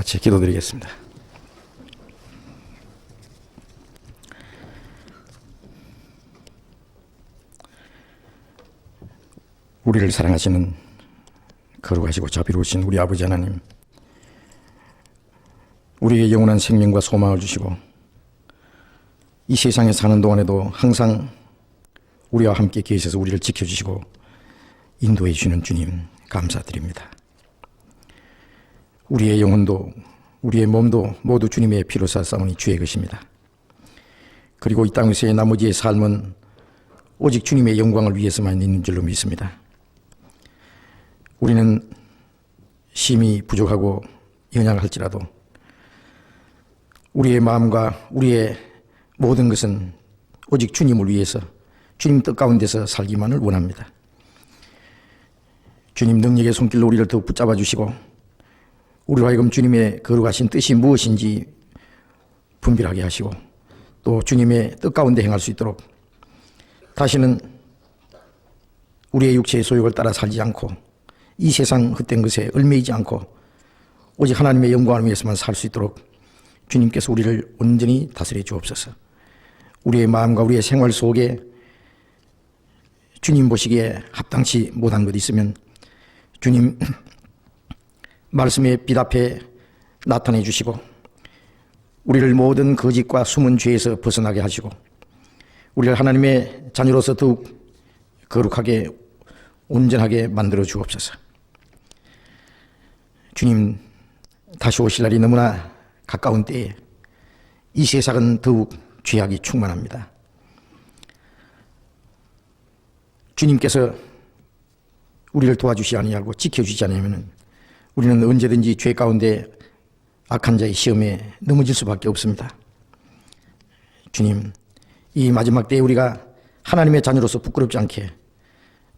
같이 기도드리겠습니다. 우리를 사랑하시는 거룩하시고 자비로우신 우리 아버지 하나님, 우리에게 영원한 생명과 소망을 주시고 이 세상에 사는 동안에도 항상 우리와 함께 계셔서 우리를 지켜주시고 인도해 주시는 주님 감사드립니다. 우리의 영혼도 우리의 몸도 모두 주님의 피로 샀사오니 주의 것입니다. 그리고 이 땅에서의 나머지의 삶은 오직 주님의 영광을 위해서만 있는 줄로 믿습니다. 우리는 심히 부족하고 연약할지라도 우리의 마음과 우리의 모든 것은 오직 주님을 위해서 주님 뜻 가운데서 살기만을 원합니다. 주님 능력의 손길로 우리를 더욱 붙잡아 주시고 우리로 하여금 주님의 거룩하신 뜻이 무엇인지 분별하게 하시고 또 주님의 뜻 가운데 행할 수 있도록 다시는 우리의 육체의 소욕을 따라 살지 않고 이 세상 헛된 것에 얽매이지 않고 오직 하나님의 영광을 위해서만 살 수 있도록 주님께서 우리를 온전히 다스려 주옵소서. 우리의 마음과 우리의 생활 속에 주님 보시기에 합당치 못한 것 있으면 주님 말씀의 빛 앞에 나타내 주시고 우리를 모든 거짓과 숨은 죄에서 벗어나게 하시고 우리를 하나님의 자녀로서 더욱 거룩하게 온전하게 만들어 주옵소서. 주님 다시 오실 날이 너무나 가까운 때에 이 세상은 더욱 죄악이 충만합니다. 주님께서 우리를 도와주시지 아니하고 지켜주지 않으면 우리는 언제든지 죄 가운데 악한 자의 시험에 넘어질 수밖에 없습니다. 주님, 이 마지막 때에 우리가 하나님의 자녀로서 부끄럽지 않게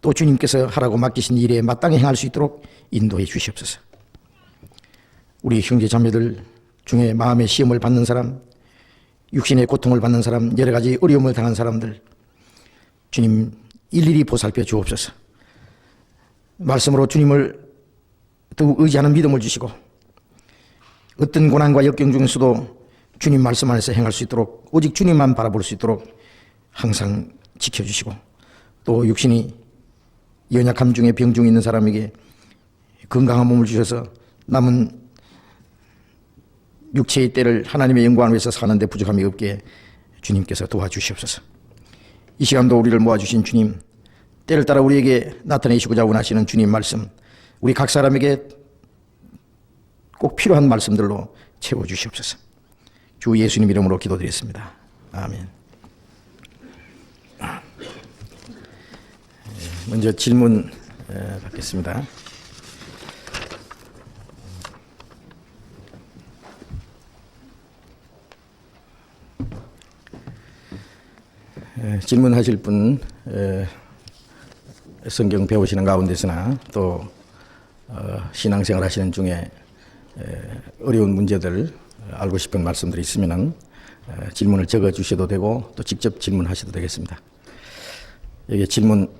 또 주님께서 하라고 맡기신 일에 마땅히 행할 수 있도록 인도해 주시옵소서. 우리 형제 자매들 중에 마음의 시험을 받는 사람, 육신의 고통을 받는 사람, 여러 가지 어려움을 당한 사람들 주님 일일이 보살펴 주옵소서. 말씀으로 주님을 더욱 의지하는 믿음을 주시고 어떤 고난과 역경 중에서도 주님 말씀 안에서 행할 수 있도록 오직 주님만 바라볼 수 있도록 항상 지켜주시고 또 육신이 연약함 중에 병 중에 있는 사람에게 건강한 몸을 주셔서 남은 육체의 때를 하나님의 영광을 위해서 사는데 부족함이 없게 주님께서 도와주시옵소서. 이 시간도 우리를 모아주신 주님, 때를 따라 우리에게 나타내시고자 원하시는 주님 말씀, 우리 각 사람에게 꼭 필요한 말씀들로 채워주시옵소서. 주 예수님 이름으로 기도드렸습니다. 아멘. 먼저 질문 받겠습니다. 질문하실 분 성경 배우시는 가운데서나 또 신앙생활 하시는 중에 어려운 문제들 알고 싶은 말씀들이 있으면 질문을 적어 주셔도 되고 또 직접 질문하셔도 되겠습니다. 여기 질문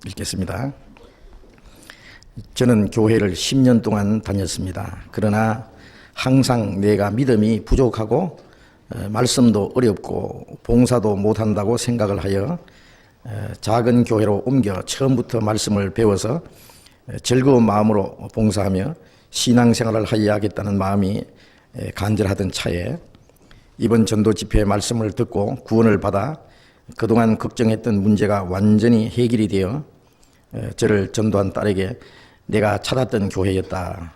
읽겠습니다. 저는 교회를 10년 동안 다녔습니다. 그러나 항상 내가 믿음이 부족하고 말씀도 어렵고 봉사도 못한다고 생각을 하여 작은 교회로 옮겨 처음부터 말씀을 배워서 즐거운 마음으로 봉사하며 신앙생활을 하여야겠다는 마음이 간절하던 차에 이번 전도 집회의 말씀을 듣고 구원을 받아 그동안 걱정했던 문제가 완전히 해결이 되어 저를 전도한 딸에게 내가 찾았던 교회였다.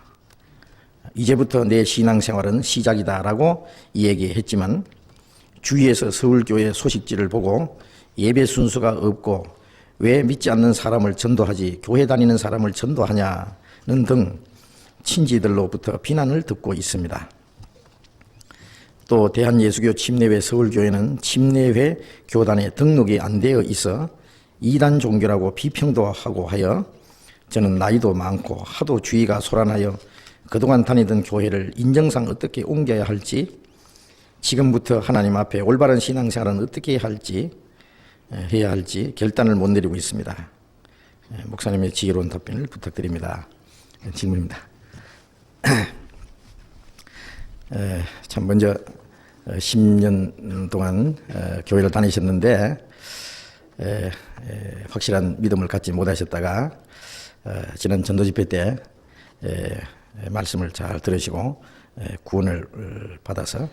이제부터 내 신앙생활은 시작이다라고 이야기했지만 주위에서 서울교회 소식지를 보고 예배 순서가 없고 왜 믿지 않는 사람을 전도하지 교회 다니는 사람을 전도하냐는 등 친지들로부터 비난을 듣고 있습니다. 또 대한예수교 침례회 서울교회는 침례회 교단에 등록이 안 되어 있어 이단 종교라고 비평도 하고 하여 저는 나이도 많고 하도 주의가 소란하여 그동안 다니던 교회를 인정상 어떻게 옮겨야 할지 지금부터 하나님 앞에 올바른 신앙생활은 어떻게 해야 할지 결단을 못 내리고 있습니다. 목사님의 지혜로운 답변을 부탁드립니다. 질문입니다. 참 먼저 10년 동안 교회를 다니셨는데 확실한 믿음을 갖지 못하셨다가 지난 전도집회 때 말씀을 잘 들으시고 구원을 받아서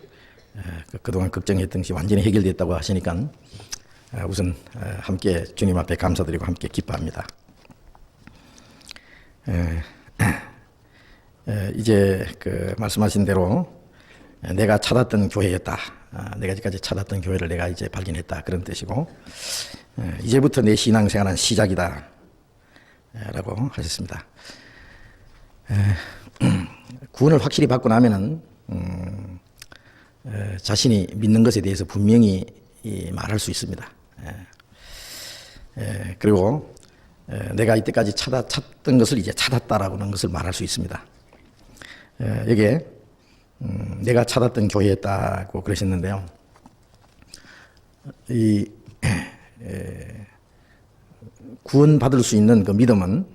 그동안 걱정했던 것이 완전히 해결됐다고 하시니까 우선 함께 주님 앞에 감사드리고 함께 기뻐합니다. 이제 그 말씀하신 대로 내가 찾았던 교회였다. 내가 지금까지 찾았던 교회를 내가 이제 발견했다. 그런 뜻이고 이제부터 내 신앙생활은 시작이다. 라고 하셨습니다. 구원을 확실히 받고 나면은 자신이 믿는 것에 대해서 분명히 말할 수 있습니다. 그리고 내가 이때까지 찾던 것을 이제 찾았다라고 하는 것을 말할 수 있습니다. 여기에 내가 찾았던 교회였다고 그러셨는데요. 구원받을 수 있는 그 믿음은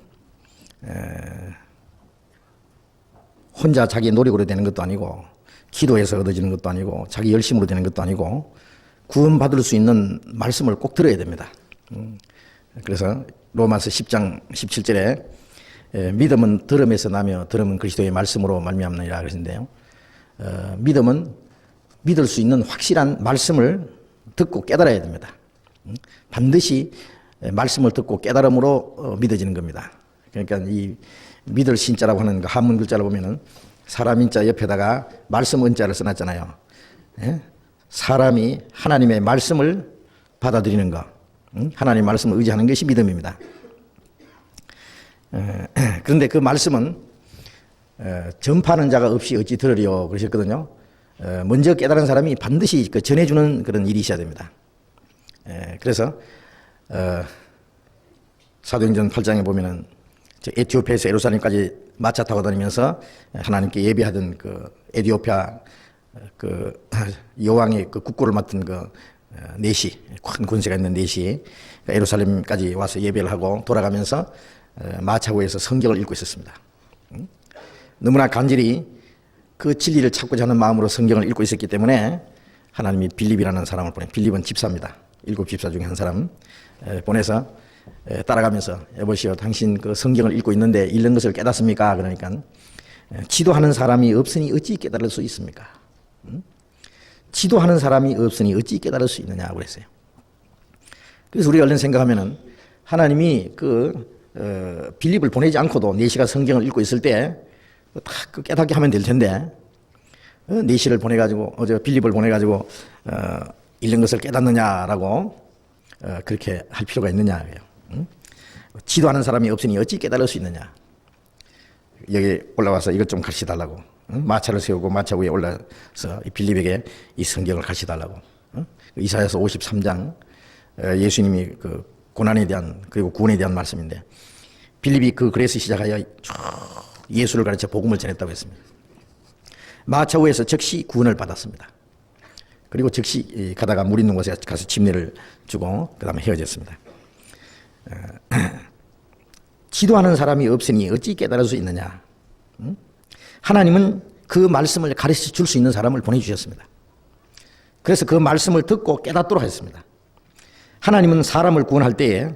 혼자 자기 노력으로 되는 것도 아니고 기도해서 얻어지는 것도 아니고 자기 열심으로 되는 것도 아니고 구원받을 수 있는 말씀을 꼭 들어야 됩니다. 그래서 로마서 10장 17절에 믿음은 들음에서 나며 들음은 그리스도의 말씀으로 말미암느니라 그러신데요. 믿음은 믿을 수 있는 확실한 말씀을 듣고 깨달아야 됩니다. 반드시 말씀을 듣고 깨달음으로 믿어지는 겁니다. 그러니까 이 믿을 신자라고 하는 그 한문 글자를 보면은 사람 인자 옆에다가 말씀 은자를 써놨잖아요. 사람이 하나님의 말씀을 받아들이는 것, 하나님의 말씀을 의지하는 것이 믿음입니다. 그런데 그 말씀은 전파하는 자가 없이 어찌 들으리요 그러셨거든요. 먼저 깨달은 사람이 반드시 전해주는 그런 일이 있어야 됩니다. 그래서 사도행전 8장에 보면은 에티오피아에서 예루살렘까지 마차 타고 다니면서 하나님께 예배하던 그 에티오피아 그 여왕의 그 국고를 맡은 그 내시, 큰 권세가 있는 내시 예루살렘까지 와서 예배를 하고 돌아가면서 마차고에서 성경을 읽고 있었습니다. 너무나 간절히 그 진리를 찾고자 하는 마음으로 성경을 읽고 있었기 때문에 하나님이 빌립이라는 사람을 보내, 빌립은 집사입니다. 7 집사 중에 한 사람 보내서 따라가면서 여보시오, 당신 그 성경을 읽고 있는데 읽는 것을 깨닫습니까? 그러니까 지도하는 사람이 없으니 어찌 깨달을 수 있습니까? 지도하는 사람이 없으니 어찌 깨달을 수 있느냐고 그랬어요. 그래서 우리가 얼른 생각하면은 하나님이 빌립을 보내지 않고도 내시가 성경을 읽고 있을 때 다 깨닫게 하면 될 텐데 내시를 보내가지고 빌립을 보내가지고 읽는 것을 깨닫느냐라고 그렇게 할 필요가 있느냐. 지도하는 사람이 없으니 어찌 깨달을 수 있느냐. 여기 올라와서 이것 좀 가르쳐달라고. 마차를 세우고 마차 위에 올라서 빌립에게 이 성경을 가르쳐달라고. 이사야서 53장 예수님이 그 고난에 대한 그리고 구원에 대한 말씀인데 빌립이 그 글에서 시작하여 예수를 가르쳐 복음을 전했다고 했습니다. 마차 위에서 즉시 구원을 받았습니다. 그리고 즉시 가다가 물 있는 곳에 가서 침례를 주고 그 다음에 헤어졌습니다. 지도하는 사람이 없으니 어찌 깨달을 수 있느냐. 하나님은 그 말씀을 가르쳐 줄 수 있는 사람을 보내주셨습니다. 그래서 그 말씀을 듣고 깨닫도록 했습니다. 하나님은 사람을 구원할 때에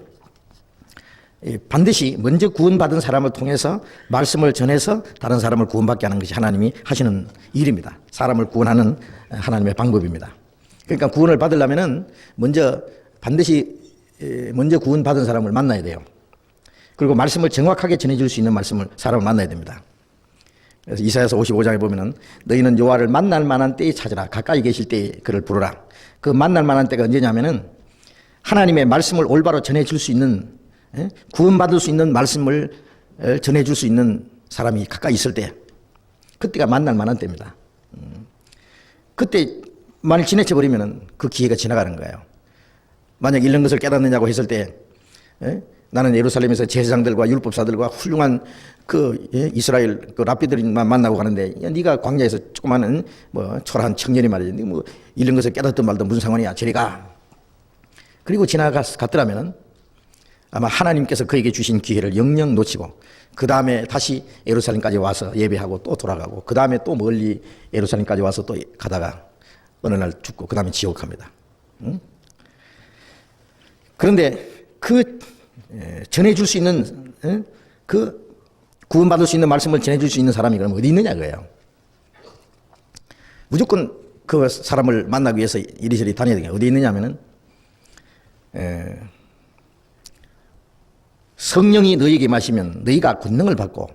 반드시 먼저 구원받은 사람을 통해서 말씀을 전해서 다른 사람을 구원받게 하는 것이 하나님이 하시는 일입니다. 사람을 구원하는 하나님의 방법입니다. 그러니까 구원을 받으려면은 반드시 먼저 구원받은 사람을 만나야 돼요. 그리고 말씀을 정확하게 전해줄 수 있는 사람을 만나야 됩니다. 그래서 이사야서 55장에 보면은 너희는 여호와를 만날 만한 때에 찾으라. 가까이 계실 때에 그를 부르라. 그 만날 만한 때가 언제냐면은 하나님의 말씀을 올바로 전해줄 수 있는 구원받을 수 있는 말씀을 전해줄 수 있는 사람이 가까이 있을 때 그때가 만날 만한 때입니다. 그때 만일 지나쳐 버리면 그 기회가 지나가는 거예요. 만약 읽는 것을 깨닫느냐고 했을 때 나는 예루살렘에서 제사장들과 율법사들과 훌륭한 이스라엘 랍비들만 만나고 가는데 네가 광야에서 조그마한 초라한 청년이 말이지 읽는 것을 깨닫든 말든 무슨 상관이야. 저리 가. 그리고 지나갔더라면 아마 하나님께서 그에게 주신 기회를 영영 놓치고 그 다음에 다시 예루살렘까지 와서 예배하고 또 돌아가고 그 다음에 또 멀리 예루살렘까지 와서 또 가다가 어느 날 죽고 그 다음에 지옥 갑니다. 그런데 그 전해줄 수 있는 그 구원받을 수 있는 말씀을 전해줄 수 있는 사람이 그럼 어디 있느냐 그거예요. 무조건 그 사람을 만나기 위해서 이리저리 다녀야 되겠 어디 있느냐 하면은 성령이 너희에게 마시면 너희가 권능을 받고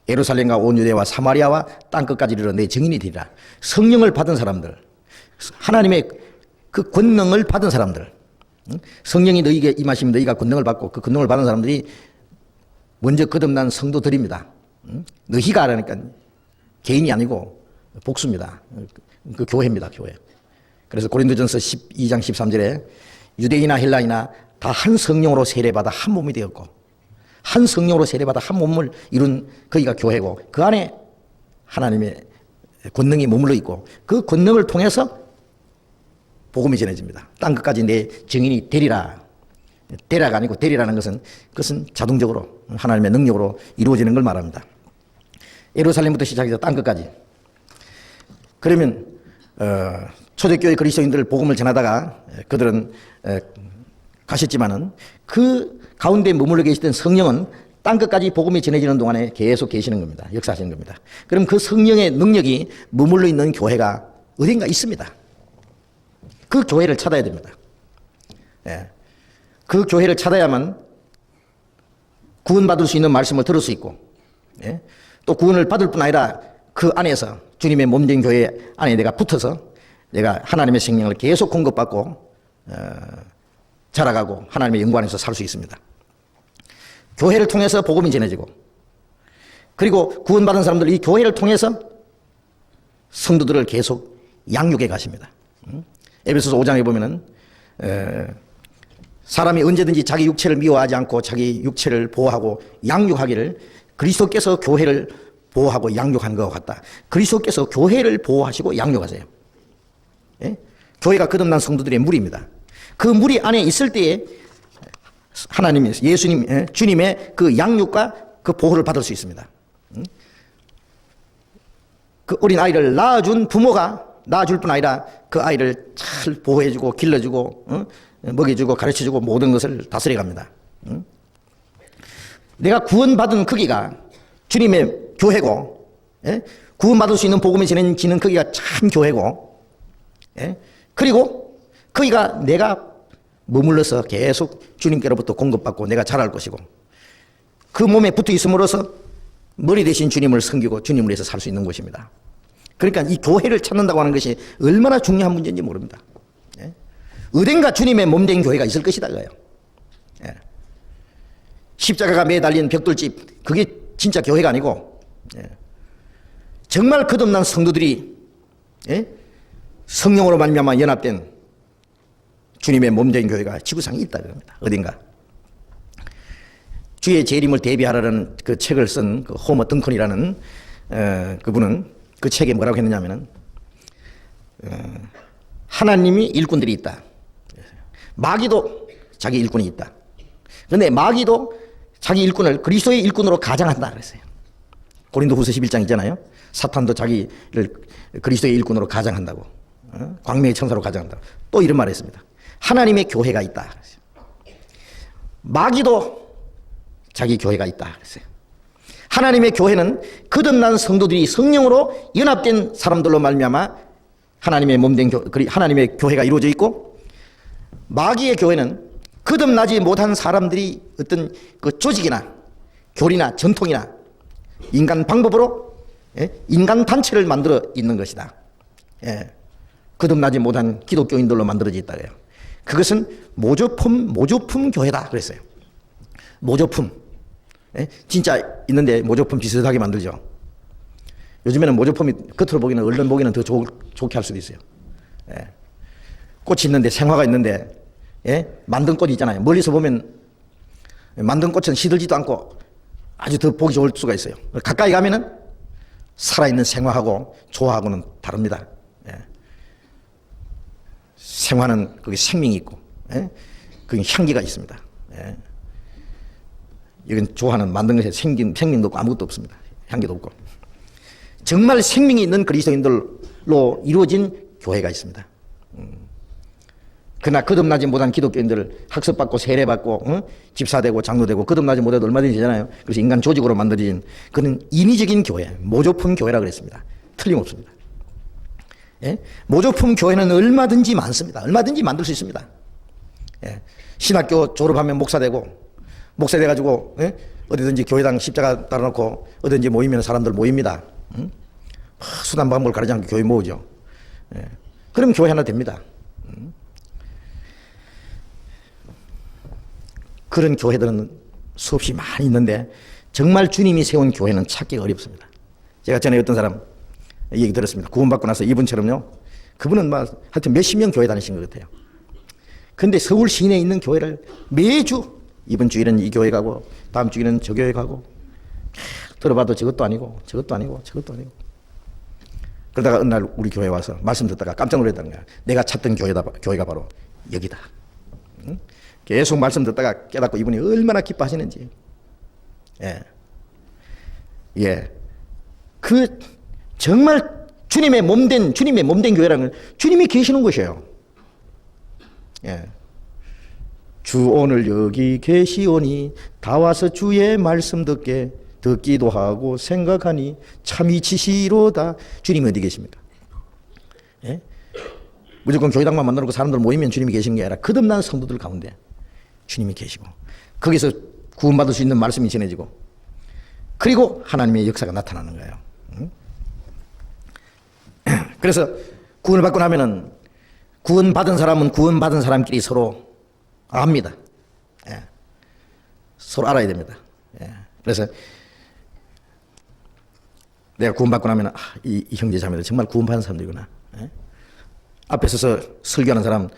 예루살렘과 온 유대와 사마리아와 땅끝까지 이르러 내 증인이 되리라. 성령을 받은 사람들, 하나님의 그 권능을 받은 사람들, 성령이 너희에게 임하시면 너희가 권능을 받고 그 권능을 받은 사람들이 먼저 거듭난 성도들입니다. 너희가 하라니까 개인이 아니고 복수입니다. 그 교회입니다, 교회. 그래서 고린도전서 12장 13절에 유대인이나 헬라이나 다 한 성령으로 세례받아 한 몸이 되었고 한 성령으로 세례받아 한 몸을 이룬 거기가 교회고 그 안에 하나님의 권능이 머물러 있고 그 권능을 통해서 복음이 전해집니다. 땅끝까지 내 증인이 되리라. 되라가 아니고 되리라는 그것은 자동적으로 하나님의 능력으로 이루어지는 걸 말합니다. 예루살렘부터 시작해서 땅끝까지. 그러면 초대교회 그리스도인들 복음을 전하다가 그들은 가셨지만은 그 가운데 머물러 계시던 성령은 땅끝까지 복음이 전해지는 동안에 계속 계시는 겁니다. 역사하시는 겁니다. 그럼 그 성령의 능력이 머물러 있는 교회가 어딘가 있습니다. 그 교회를 찾아야 됩니다. 예. 그 교회를 찾아야만 구원받을 수 있는 말씀을 들을 수 있고, 예. 또 구원을 받을 뿐 아니라 그 안에서 주님의 몸된 교회 안에 내가 붙어서 내가 하나님의 생명을 계속 공급받고 자라가고 하나님의 영광 안에서 살 수 있습니다. 교회를 통해서 복음이 전해지고 그리고 구원받은 사람들 이 교회를 통해서 성도들을 계속 양육해 가십니다. 에베소서 5장에 보면은 사람이 언제든지 자기 육체를 미워하지 않고 자기 육체를 보호하고 양육하기를 그리스도께서 교회를 보호하고 양육한 것과 같다. 그리스도께서 교회를 보호하시고 양육하세요. 예? 교회가 거듭난 성도들의 무리입니다. 그 무리 안에 있을 때에 하나님의 예수님 주님의 그 양육과 그 보호를 받을 수 있습니다. 그 어린 아이를 낳아준 부모가 낳아줄 뿐 아니라 그 아이를 잘 보호해주고 길러주고 먹여주고 가르쳐주고 모든 것을 다스려갑니다. 내가 구원받은 크기가 주님의 교회고 구원받을 수 있는 복음이 전해지는 크기가 참 교회고 그리고 거기가 내가 머물러서 계속 주님께로부터 공급받고 내가 자랄 것이고 그 몸에 붙어 있음으로써 머리 대신 주님을 섬기고 주님을 위해서 살 수 있는 곳입니다. 그러니까 이 교회를 찾는다고 하는 것이 얼마나 중요한 문제인지 모릅니다. 어딘가 주님의 몸된 교회가 있을 것이다 그래요. 십자가가 매달린 벽돌집 그게 진짜 교회가 아니고 정말 거듭난 성도들이 성령으로 말미암아 연합된 주님의 몸된 교회가 지구상에 있다 그럽니다. 어딘가. 주의 재림을 대비하라는 그 책을 쓴 그 호머 덩컨이라는 그분은 그 책에 뭐라고 했느냐면은 하나님이 일꾼들이 있다. 마귀도 자기 일꾼이 있다. 그런데 마귀도 자기 일꾼을 그리스도의 일꾼으로 가장한다 그랬어요. 고린도후서 11장 있잖아요. 사탄도 자기를 그리스도의 일꾼으로 가장한다고. 광명의 천사로 가장한다고. 또 이런 말을 했습니다. 하나님의 교회가 있다. 마귀도 자기 교회가 있다. 그랬어요. 하나님의 교회는 거듭난 성도들이 성령으로 연합된 사람들로 말미암아 하나님의 몸된 하나님의 교회가 이루어져 있고 마귀의 교회는 거듭나지 못한 사람들이 어떤 그 조직이나 교리나 전통이나 인간 방법으로 인간 단체를 만들어 있는 것이다. 거듭나지 못한 기독교인들로 만들어져 있다 그래요. 그것은 모조품 교회다 그랬어요. 모조품. 진짜 있는데 모조품 비슷하게 만들죠. 요즘에는 모조품이 겉으로 보기는 얼른 보기는 더 좋게 할 수도 있어요. 꽃이 있는데 생화가 있는데 만든 꽃이 있잖아요. 멀리서 보면 만든 꽃은 시들지도 않고 아주 더 보기 좋을 수가 있어요. 가까이 가면은 살아있는 생화하고 조화하고는 다릅니다. 생화는 거기 생명이 있고 거기 향기가 있습니다. 이건 조화는 만든 것에 생명도 없고 아무것도 없습니다. 향기도 없고. 정말 생명이 있는 그리스도인들로 이루어진 교회가 있습니다. 그러나 거듭나지 못한 기독교인들을 학습받고 세례받고 집사되고 장로되고 거듭나지 못해도 얼마든지 되잖아요. 그래서 인간 조직으로 만들어진 그런 인위적인 교회, 모조품 교회라 그랬습니다. 틀림없습니다. 예? 모조품 교회는 얼마든지 많습니다. 얼마든지 만들 수 있습니다. 예? 신학교 졸업하면 목사 되고 목사 돼가지고 예? 어디든지 교회당 십자가 따라놓고 어디든지 모이면 사람들 모입니다. 수단 방법을 가리지 않고 교회 모으죠. 예. 그럼 교회 하나 됩니다. 그런 교회들은 수없이 많이 있는데 정말 주님이 세운 교회는 찾기가 어렵습니다. 제가 전에 어떤 사람 얘기 들었습니다. 구원받고 나서 이분처럼요. 그분은 막 하여튼 몇십 명 교회 다니신 것 같아요. 근데 서울 시내에 있는 교회를 매주 이번 주일은 이 교회 가고 다음 주일은 저 교회 가고 들어봐도 저것도 아니고 저것도 아니고 저것도 아니고 그러다가 어느 날 우리 교회 와서 말씀 듣다가 깜짝 놀랐다는 거야. 내가 찾던 교회가 바로 여기다. 응? 계속 말씀 듣다가 깨닫고 이분이 얼마나 기뻐하시는지. 예. 예. 그 정말 주님의 몸된 교회라는 건 주님이 계시는 곳이에요. 예. 주 오늘 여기 계시오니 다 와서 주의 말씀 듣기도 하고 생각하니 참 이치시로다. 주님이 어디 계십니까? 예? 무조건 교회당만 만나놓고 사람들 모이면 주님이 계시는 게 아니라 거듭난 성도들 가운데 주님이 계시고 거기서 구원받을 수 있는 말씀이 전해지고 그리고 하나님의 역사가 나타나는 거예요. 그래서 구원을 받고 나면은 구원받은 사람은 구원받은 사람끼리 서로 압니다. 예. 서로 알아야 됩니다. 예. 그래서 내가 구원받고 나면 이 형제 자매들 정말 구원받은 사람들이구나. 예? 앞에 서서 설교하는 사람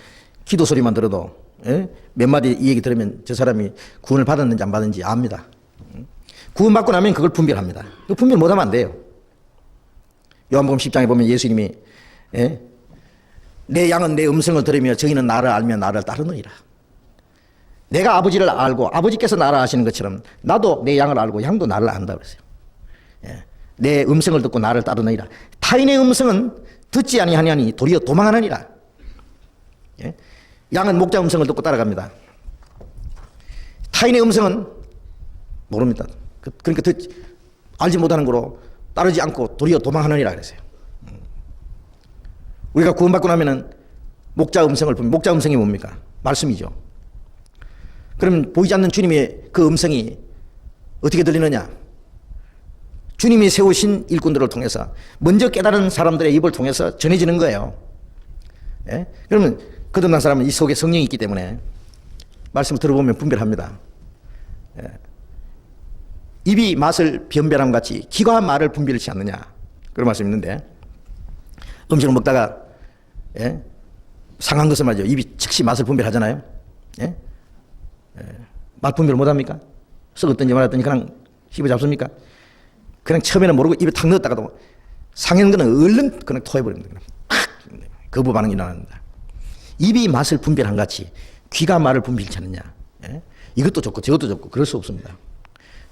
기도 소리만 들어도 예? 몇 마디 이 얘기 들으면 저 사람이 구원을 받았는지 안 받았는지 압니다. 구원받고 나면 그걸 분별합니다. 그 분별 못하면 안 돼요. 요한복음 10장에 보면 예수님이 예? 내 양은 내 음성을 들으며 저희는 나를 알며 나를 따르느니라. 내가 아버지를 알고 아버지께서 나를 아시는 것처럼 나도 내 양을 알고 양도 나를 안다 그랬어요. 예. 내 음성을 듣고 나를 따르느니라. 타인의 음성은 듣지 아니하니 도리어 도망하느니라. 예? 양은 목자 음성을 듣고 따라갑니다. 타인의 음성은 모릅니다. 그러니까 알지 못하는 거로 따르지 않고 도리어 도망하느니라 그랬어요. 우리가 구원받고 나면은 목자 음성을 보면 목자 음성이 뭡니까? 말씀이죠. 그럼 보이지 않는 주님의 그 음성이 어떻게 들리느냐? 주님이 세우신 일꾼들을 통해서 먼저 깨달은 사람들의 입을 통해서 전해지는 거예요. 예? 그러면 거듭난 사람은 이 속에 성령이 있기 때문에 말씀을 들어보면 분별합니다. 예. 입이 맛을 변별함 같이 귀가 말을 분별치 않느냐 그런 말씀이 있는데 음식을 먹다가 예? 상한 것을 말이죠. 입이 즉시 맛을 분별하잖아요. 예? 예. 맛 분별 못합니까? 썩었든지 말았든지 그냥 씹어 잡습니까? 그냥 처음에는 모르고 입에 탁 넣었다가도 상한 거는 얼른 그냥 토해버립니다. 팍! 거부 반응이 일어납니다. 입이 맛을 분별한 같이 귀가 말을 분별치 않느냐. 예? 이것도 좋고 저것도 좋고 그럴 수 없습니다.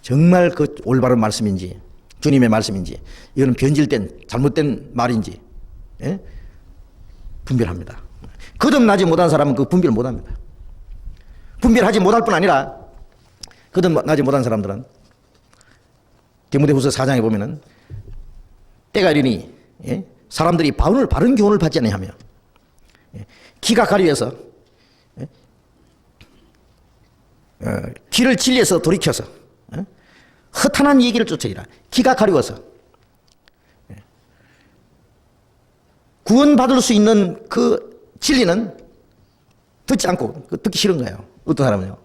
정말 그 올바른 말씀인지 주님의 말씀인지 이거는 변질된 잘못된 말인지 예? 분별합니다. 거듭나지 못한 사람은 그 분별 못합니다. 분별하지 못할 뿐 아니라 거듭나지 못한 사람들은 디모데후서 4장에 보면은 때가 이르니 예? 사람들이 바른 교훈을 받지 아니하며 예? 귀가 가려서 예? 귀를 진리에서 돌이켜서 예? 허탄한 얘기를 쫓으리라. 귀가 가려워서 예? 구원받을 수 있는 그 진리는 듣지 않고 듣기 싫은 거예요. 어떤 사람은요.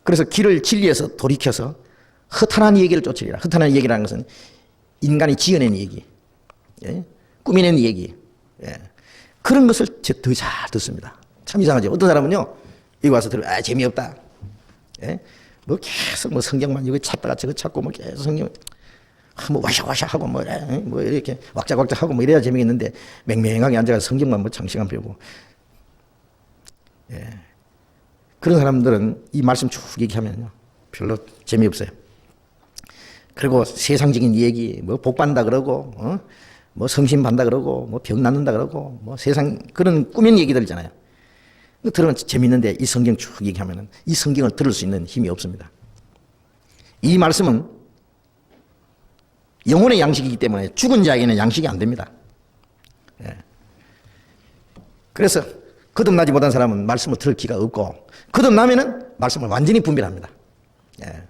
그래서 귀를 진리에서 돌이켜서 허탄한 얘기를 쫓으리라. 허탄한 얘기라는 것은 인간이 지어낸 얘기, 예? 꾸미낸 얘기, 예. 그런 것을 더 잘 듣습니다. 참 이상하죠. 어떤 사람은요, 여기 와서 들으면 재미없다. 예? 뭐 계속 뭐 성경만 이거 찾다가 저거 찾고 뭐 계속 성경 뭐 와샤와샤 하고 뭐 이렇게 왁작왁작 하고 뭐 이래야 재미있는데 맹맹하게 앉아서 성경만 뭐 장시간 배우고 예. 그런 사람들은 이 말씀 쭉 얘기하면요 별로 재미없어요. 그리고 세상적인 얘기, 뭐 복받는다 그러고, 뭐 성신 받는다 그러고, 뭐 병 낫는다 그러고, 뭐 세상 그런 꾸민 얘기들 있잖아요. 들으면 재밌는데 이 성경 쭉 얘기하면은 이 성경을 들을 수 있는 힘이 없습니다. 이 말씀은 영혼의 양식이기 때문에 죽은 자에게는 양식이 안 됩니다. 예. 그래서 거듭나지 못한 사람은 말씀을 들을 기가 없고, 거듭나면은 말씀을 완전히 분별합니다. 예.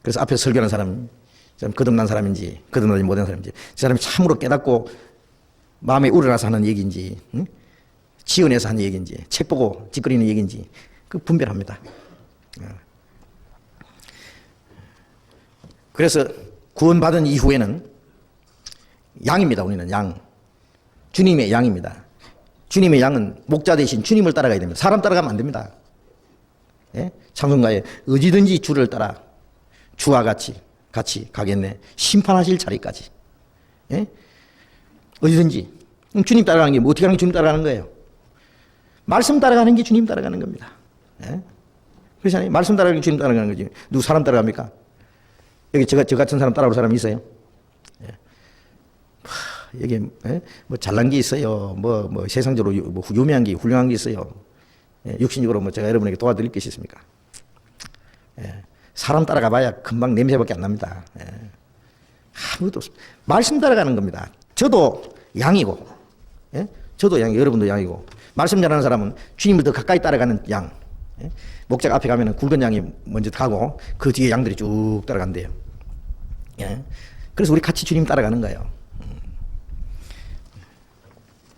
그래서 앞에 설교하는 사람이 거듭난 사람인지 거듭나지 못한 사람인지, 그 사람이 참으로 깨닫고 마음에 우러나서 하는 얘기인지, 지연해서 하는 얘기인지, 책 보고 짓거리는 얘기인지 그 분별합니다. 그래서 구원받은 이후에는 양입니다. 우리는 양, 주님의 양입니다. 주님의 양은 목자 대신 주님을 따라가야 됩니다. 사람 따라가면 안 됩니다. 예? 찬송가에 어디든지 주를 따라 주와 같이 가겠네, 심판하실 자리까지. 예? 어디든지. 주님 따라가는 게 뭐 어떻게 하는 게 주님 따라가는 거예요? 말씀 따라가는 게 주님 따라가는 겁니다. 예? 그렇잖아요. 말씀 따라가는 게 주님 따라가는 거지. 누구 사람 따라갑니까? 여기 저 같은 사람 따라올 사람이 있어요? 예. 여기 뭐 잘난 게 있어요. 뭐 세상적으로 뭐 유명한 게 훌륭한 게 있어요. 예. 육신적으로 뭐 제가 여러분에게 도와드릴 게 있습니까? 예. 사람 따라가 봐야 금방 냄새밖에 안 납니다. 예. 아무것도 없습니다. 말씀 따라가는 겁니다. 저도 양이고, 예? 저도 양이고, 여러분도 양이고, 말씀 잘하는 사람은 주님을 더 가까이 따라가는 양. 예? 목자가 앞에 가면 굵은 양이 먼저 가고 그 뒤에 양들이 쭉 따라간대요. 예? 그래서 우리 같이 주님 따라가는 거예요.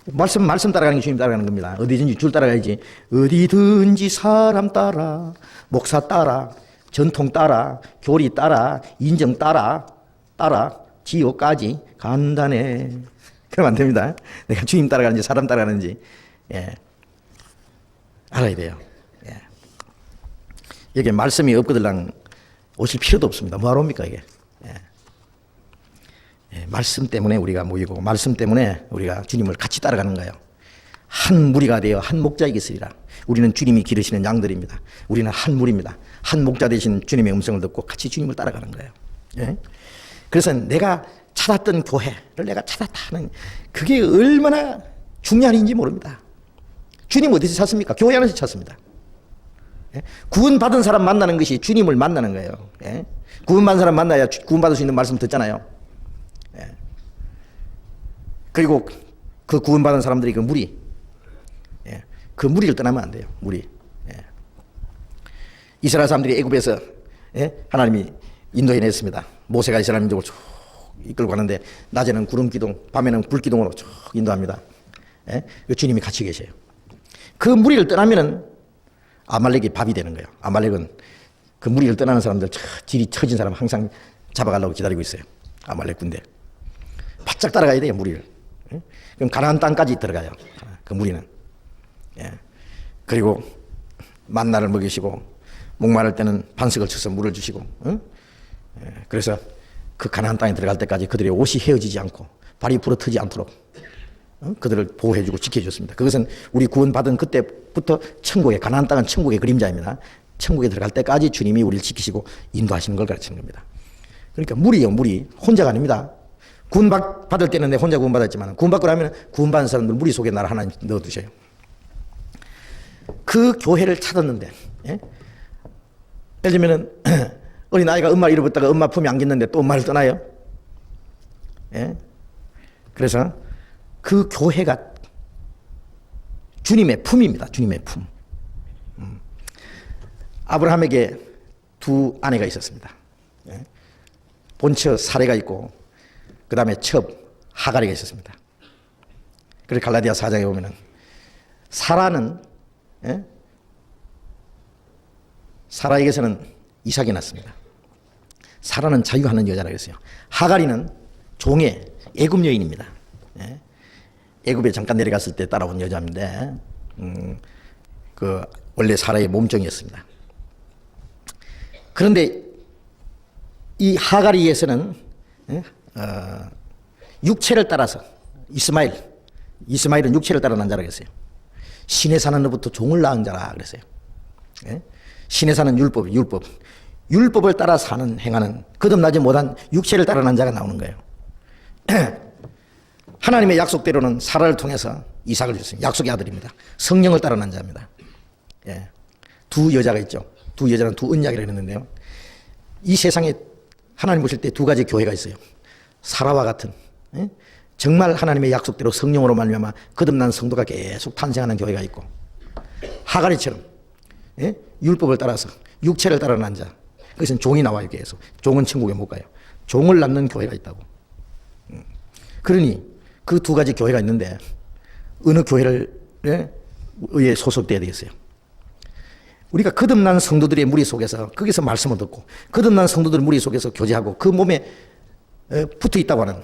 말씀 따라가는 게 주님 따라가는 겁니다. 어디든지 줄 따라가야지. 어디든지 사람 따라, 목사 따라, 전통 따라, 교리 따라, 인정 따라 지옥까지 간다네. 그러면 안 됩니다. 내가 주님 따라가는지 사람 따라가는지, 예, 알아야 돼요. 예. 여기 말씀이 없거들랑 오실 필요도 없습니다. 뭐하러 옵니까 이게? 예. 예, 말씀 때문에 우리가 모이고, 말씀 때문에 우리가 주님을 같이 따라가는 거예요. 한 무리가 되어 한 목자이겠으리라. 우리는 주님이 기르시는 양들입니다. 우리는 한 무리입니다. 한 목자 되신 주님의 음성을 듣고 같이 주님을 따라가는 거예요. 예? 그래서 내가 찾았던 교회를 내가 찾았다는 그게 얼마나 중요한 일인지 모릅니다. 주님 어디서 찾습니까? 교회 안에서 찾습니다. 예? 구원받은 사람 만나는 것이 주님을 만나는 거예요. 예? 구원받은 사람 만나야 구원받을 수 있는 말씀 듣잖아요. 예? 그리고 그 구원받은 사람들이 그 무리, 예? 그 무리를 떠나면 안 돼요. 무리. 예? 이스라엘 사람들이 애굽에서, 예? 하나님이 인도해냈습니다. 모세가 이스라엘 민족을 쭉 이끌고 가는데 낮에는 구름 기둥, 밤에는 불 기둥으로 쭉 인도합니다. 예? 주님이 같이 계세요. 그 무리를 떠나면은 아말렉이 밥이 되는 거예요. 아말렉은 그 무리를 떠나는 사람들, 질이 처진 사람 항상 잡아가려고 기다리고 있어요. 아말렉 군대. 바짝 따라가야 돼요, 무리를. 예? 그럼 가나안 땅까지 들어가요. 그 무리는. 예. 그리고 만나를 먹이시고, 목마를 때는 반석을 쳐서 물을 주시고, 예. 그래서 그 가나안 땅에 들어갈 때까지 그들의 옷이 헤어지지 않고 발이 부러뜨지 않도록 그들을 보호해주고 지켜줬습니다. 그것은 우리 구원받은 그때부터 천국의, 가나안 땅은 천국의 그림자입니다. 천국에 들어갈 때까지 주님이 우리를 지키시고 인도하시는 걸 가르치는 겁니다. 그러니까 무리예요, 무리. 혼자가 아닙니다. 구원받을 때는 내 혼자 구원받았지만, 구원받고 나면 구원받은 사람들 무리 속에 나를 하나님 넣어두셔요. 그 교회를 찾았는데, 예? 예를 들면은 어린아이가 엄마를 잃어버렸다가 엄마 품에 안겼는데 또 엄마를 떠나요. 예? 그래서 그 교회가 주님의 품입니다. 주님의 품. 아브라함에게 두 아내가 있었습니다. 예? 본처 사레가 있고 그 다음에 첩 하갈이가 있었습니다. 그래서 갈라디아 4장에 보면은 사라는, 예? 사라에게서는 이삭이 났습니다. 사라는 자유하는 여자라고 했어요. 하갈이는 종의 애굽 여인입니다. 예? 애굽에 잠깐 내려갔을 때 따라온 여자인데, 그 원래 사라의 몸종이었습니다. 그런데 이 하갈이에서는, 예? 육체를 따라서 이스마엘은 육체를 따라 난 자라고 했어요. 신에 사는 너부터 종을 낳은 자라 그랬어요. 예? 신에 사는 율법. 율법을 따라 사는 행하는 거듭나지 못한 육체를 따르는 자가 나오는 거예요. 하나님의 약속대로는 사라를 통해서 이삭을 줬어요. 약속의 아들입니다. 성령을 따르는 자입니다. 예. 두 여자가 있죠. 두 여자는 두 언약이라고 했는데요. 이 세상에 하나님 보실 때 두 가지 교회가 있어요. 사라와 같은, 예? 정말 하나님의 약속대로 성령으로 말미암아 거듭난 성도가 계속 탄생하는 교회가 있고, 하가리처럼, 예? 율법을 따라서 육체를 따르는 자, 그것은 종이 나와요. 계속 종은 천국에 못 가요. 종을 낳는 교회가 있다고. 그러니 그 두 가지 교회가 있는데 어느 교회를 에 소속돼야 되겠어요? 우리가 거듭난 성도들의 무리 속에서 거기서 말씀을 듣고 거듭난 성도들의 무리 속에서 교제하고 그 몸에 붙어 있다고 하는,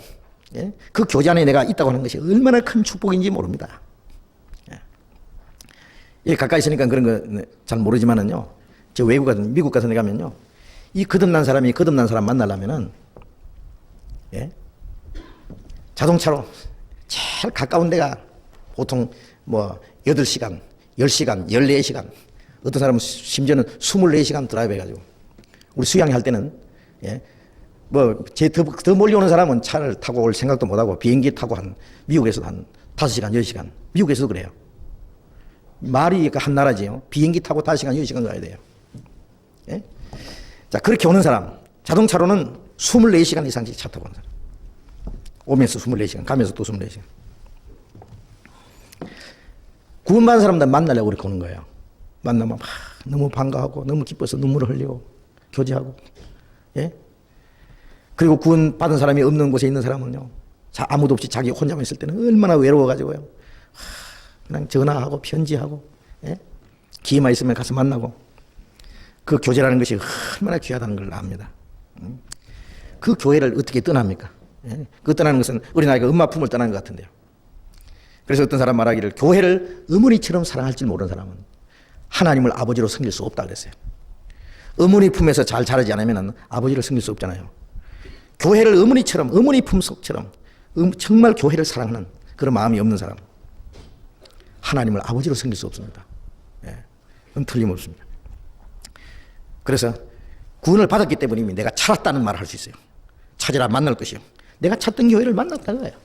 그 교제 안에 내가 있다고 하는 것이 얼마나 큰 축복인지 모릅니다. 예, 가까이 있으니까 그런 거 잘 모르지만은요, 저 외국 같은 미국 같은 데 가면요, 이 거듭난 사람이 거듭난 사람 만나려면은, 예? 자동차로 제일 가까운 데가 보통 뭐 8시간, 10시간, 14시간, 어떤 사람은 심지어는 24시간 드라이브 해가지고, 우리 수양할 때는, 예? 더 멀리 오는 사람은 차를 타고 올 생각도 못 하고 비행기 타고 미국에서도 한 5시간, 10시간, 미국에서도 그래요. 말이 한 나라지요. 비행기 타고 5시간, 10시간 가야 돼요. 예? 자, 그렇게 오는 사람, 자동차로는 24시간 이상씩 차 타고 오는 사람. 오면서 24시간, 가면서 또 24시간. 구원받은 사람들 만나려고 그렇게 오는 거예요. 만나면 막 너무 반가워하고 너무 기뻐서 눈물을 흘리고 교제하고, 예? 그리고 구원받은 사람이 없는 곳에 있는 사람은요, 아무도 없이 자기 혼자만 있을 때는 얼마나 외로워가지고요, 그냥 전화하고 편지하고, 예? 기회만 있으면 가서 만나고, 그 교제라는 것이 얼마나 귀하다는 걸 압니다. 그 교회를 어떻게 떠납니까? 예? 그 떠나는 것은 어린아이가 엄마 품을 떠나는 것 같은데요. 그래서 어떤 사람 말하기를, 교회를 어머니처럼 사랑할 줄 모르는 사람은 하나님을 아버지로 섬길 수 없다 그랬어요. 어머니 품에서 잘 자라지 않으면 아버지를 섬길 수 없잖아요. 교회를 어머니처럼, 어머니 품속처럼 정말 교회를 사랑하는 그런 마음이 없는 사람, 하나님을 아버지로 섬길 수 없습니다. 예, 그건 틀림없습니다. 그래서 구원을 받았기 때문에 내가 찾았다는 말을 할 수 있어요. 찾으라 만날 것이요. 내가 찾던 교회를 만났다는 거예요.